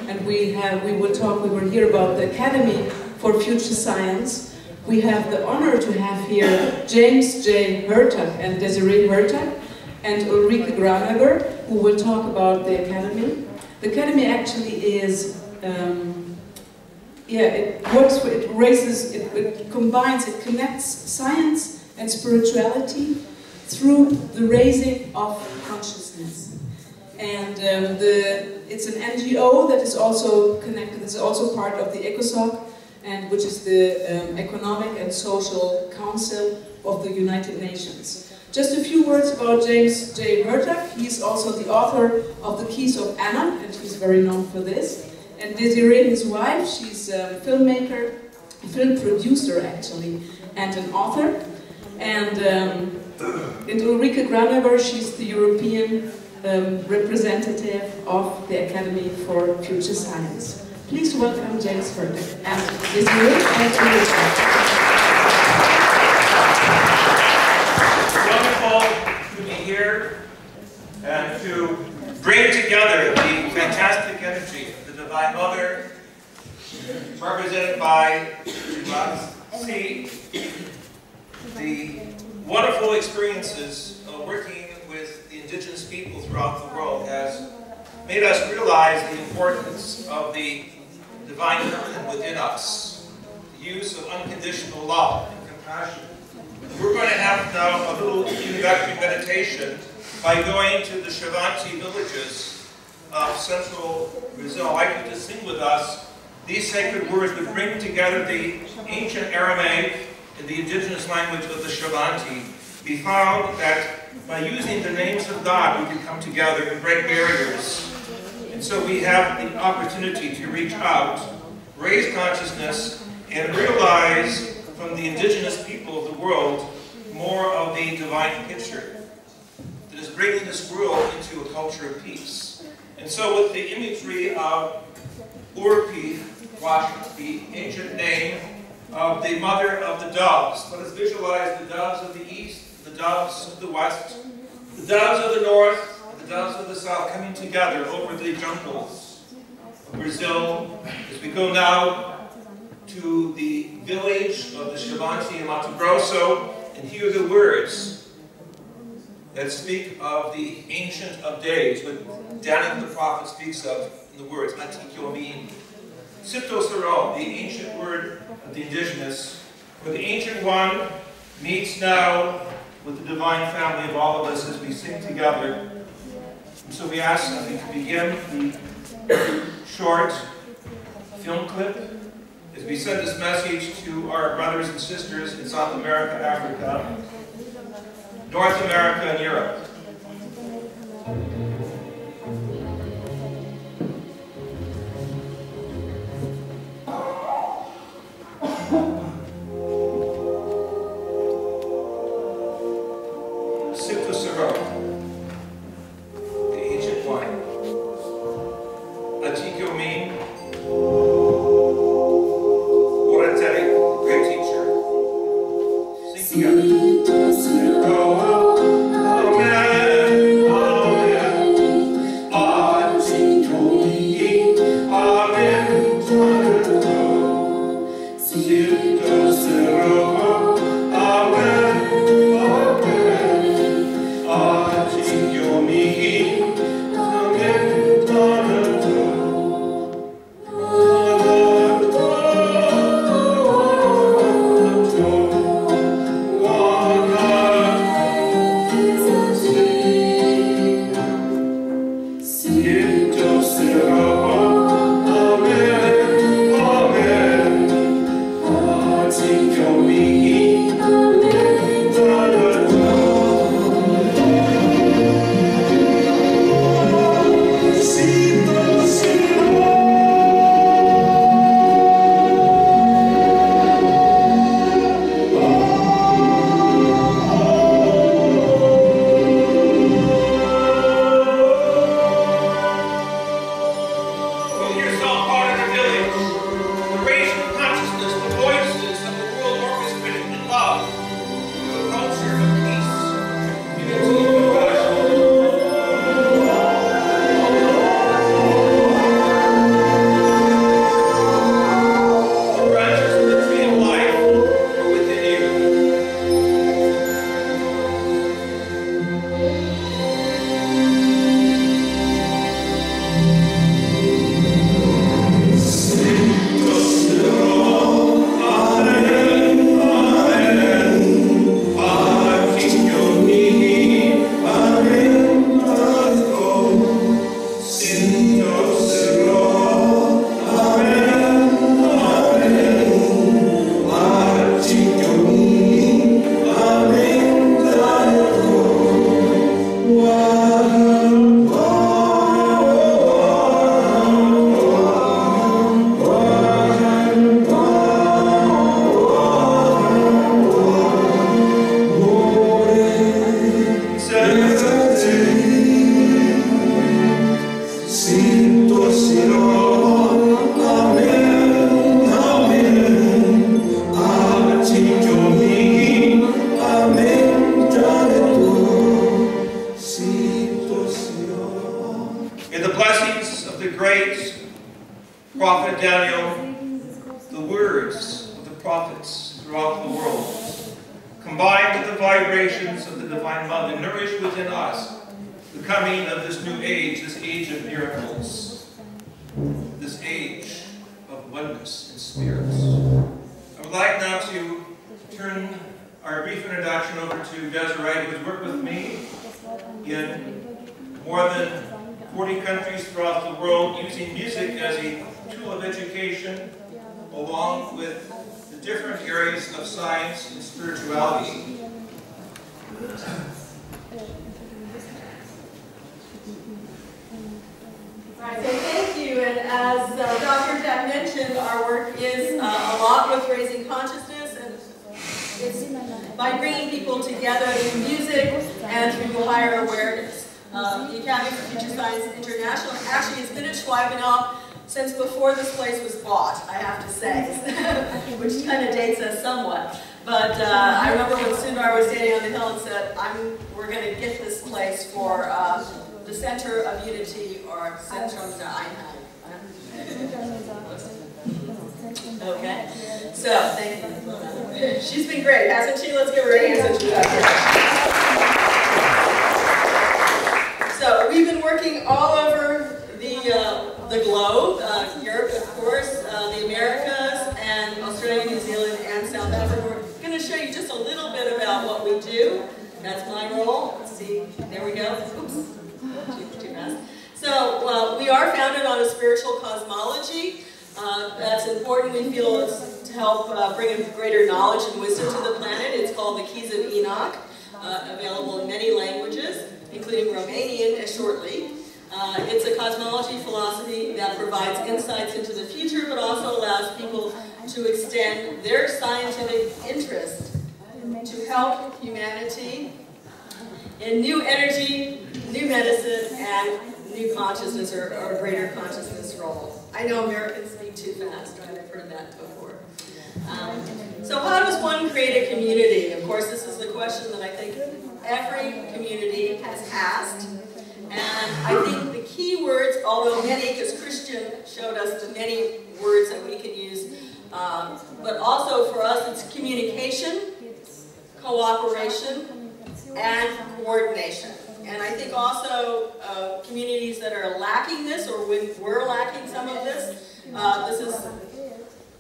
and we will hear about the Academy for Future Science. We have the honor to have here James J. Hurtak and Desiree Hurtak and Ulrike Graneber, who will talk about the Academy. The Academy actually is, it works, it raises, it combines, it connects science and spirituality through the raising of consciousness. And it's an NGO that is also connected, it's also part of the ECOSOC, and which is the Economic and Social Council of the United Nations. Just a few words about James J. Hurtak. He's also the author of The Keys of Anna, and he's very known for this. And Desiree, his wife, she's a filmmaker, a film producer actually, and an author. And Ulrike Graneber, she's the European representative of the Academy for Future Science. Please welcome James Hurtak and Desiree and Ulrike. Wonderful to be here and to bring together the fantastic energy of the Divine Mother, represented by C, the wonderful experiences of working with the indigenous people throughout the world has made us realize the importance of the divine feminine within us, the use of unconditional love and compassion. We're going to have now a little introductory meditation by going to the Shavanti villages of central Brazil. I'd like you to sing with us these sacred words that bring together the ancient Aramaic and the indigenous language of the Shavanti. We found that by using the names of God, we can come together and break barriers. And so we have the opportunity to reach out, raise consciousness, and realize from the indigenous people of the world more of the divine picture that is bringing this world into a culture of peace. And so with the imagery of Urpi, the ancient name of the mother of the doves, let us visualize the doves of the east, the doves of the west, the doves of the north, the doves of the south coming together over the jungles of Brazil. As we go now to the village of the Shavanti in Mato Grosso and hear the words that speak of the Ancient of Days, what Daniel the prophet speaks of in the words Antikyomin. Sipto Saro, the ancient word of the indigenous, where the Ancient One meets now with the divine family of all of us as we sing together. And so we ask that we can begin the short film clip as we send this message to our brothers and sisters in South America, Africa, North America, and Europe. great prophet Daniel, the words of the prophets throughout the world, combined with the vibrations of the Divine Mother, nourish within us the coming of this new age, this age of miracles, this age of oneness in spirits. I would like now to turn our brief introduction over to Desiree, who has worked with me in more than 40 countries throughout the world, using music as a tool of education, along with the different areas of science and spirituality. Right, so thank you, and as Dr. Teil mentioned, our work is a lot with raising consciousness, and it's by bringing people together through music and through higher awareness. The Academy for Future Science International actually has been at Schwalbenau since before this place was bought, I have to say, which kind of dates us somewhat. But I remember when Sundar was standing on the hill and said, we're going to get this place for the Center of Unity, or Zentrum der Einheit. Okay, so thank you. She's been great, hasn't she? Let's give her a hand since she's up here. So we've been working all over the globe, Europe, of course, the Americas, and Australia, New Zealand, and South Africa. We're going to show you just a little bit about what we do. That's my role. Let's see. There we go. Oops. Too fast. So we are founded on a spiritual cosmology. That's important. We feel it's to help bring greater knowledge and wisdom to the planet. It's called the Keys of Enoch, available in many languages, including Romanian shortly. It's a cosmology philosophy that provides insights into the future, but also allows people to extend their scientific interest to help humanity in new energy, new medicine, and new consciousness, or greater consciousness role. I know Americans speak too fast, right? I've heard that before. So how does one create a community? Of course, this is the question that I think every community has asked. And I think the key words, although many, because Christian showed us the many words that we can use, but also for us it's communication, cooperation, and coordination. And I think also communities that are lacking this, or when we're lacking some of this,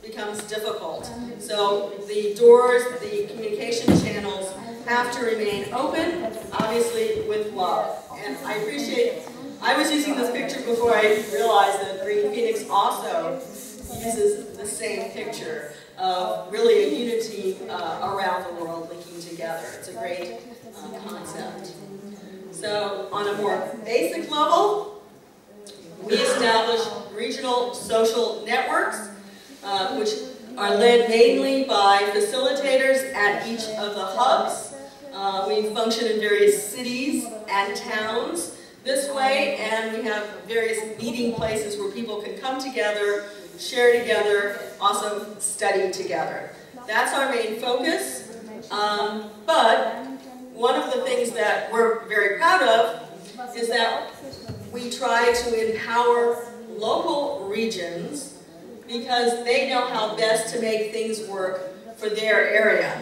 becomes difficult. So the doors, the communication channels have to remain open, obviously with love. And I appreciate, I was using this picture before I realized that Green Phoenix also uses the same picture of really a unity around the world linking together. It's a great concept. So on a more basic level, we establish regional social networks, which are led mainly by facilitators at each of the hubs. We function in various cities and towns this way, and we have various meeting places where people can come together, share together, also study together. That's our main focus, but one of the things that we're very proud of is that we try to empower local regions because they know how best to make things work for their area.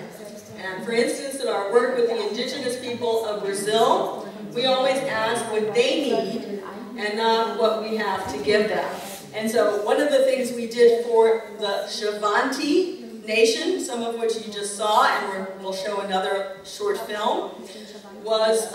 And for instance, in our work with the indigenous people of Brazil, we always ask what they need and not what we have to give them. And so one of the things we did for the Xavante Nation, some of which you just saw, and we'll show another short film, was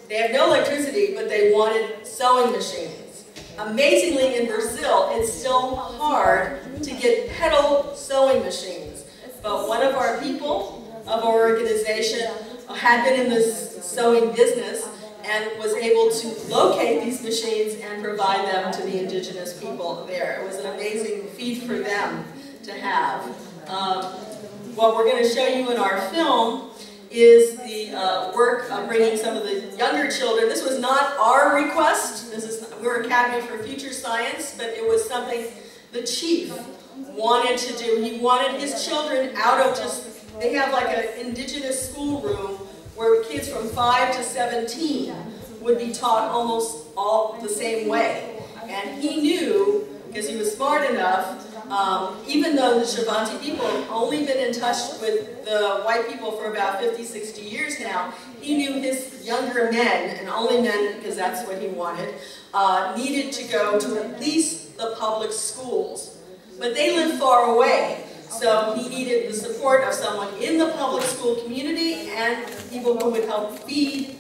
they have no electricity, but they wanted sewing machines. Amazingly, in Brazil, it's still hard to get pedal sewing machines. But one of our people of our organization had been in this sewing business and was able to locate these machines and provide them to the indigenous people there. It was an amazing feat for them to have. What we're going to show you in our film is the work of bringing some of the younger children. This was not our request. We're Academy for Future Science, but it was something the chief wanted to do. He wanted his children out of just, they have like an indigenous schoolroom where kids from 5 to 17 would be taught almost all the same way. And And he knew, because he was smart enough, even though the Xavante people have only been in touch with the white people for about 50, 60 years now, he knew his younger men, and only men because that's what he wanted, needed to go to at least the public schools. But they lived far away, so he needed the support of someone in the public school community and people who would help feed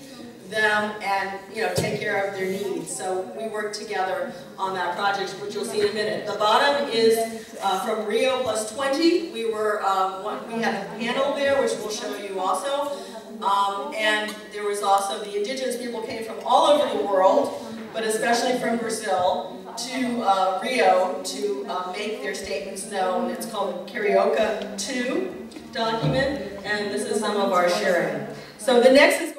them and take care of their needs. So we worked together on that project, which you'll see in a minute. The bottom is from Rio Plus 20. We had a panel there, which we'll show you also. And there was also the indigenous people came from all over the world, but especially from Brazil, to Rio to make their statements known. It's called Carioca 2 document, and this is some of our sharing. So the next is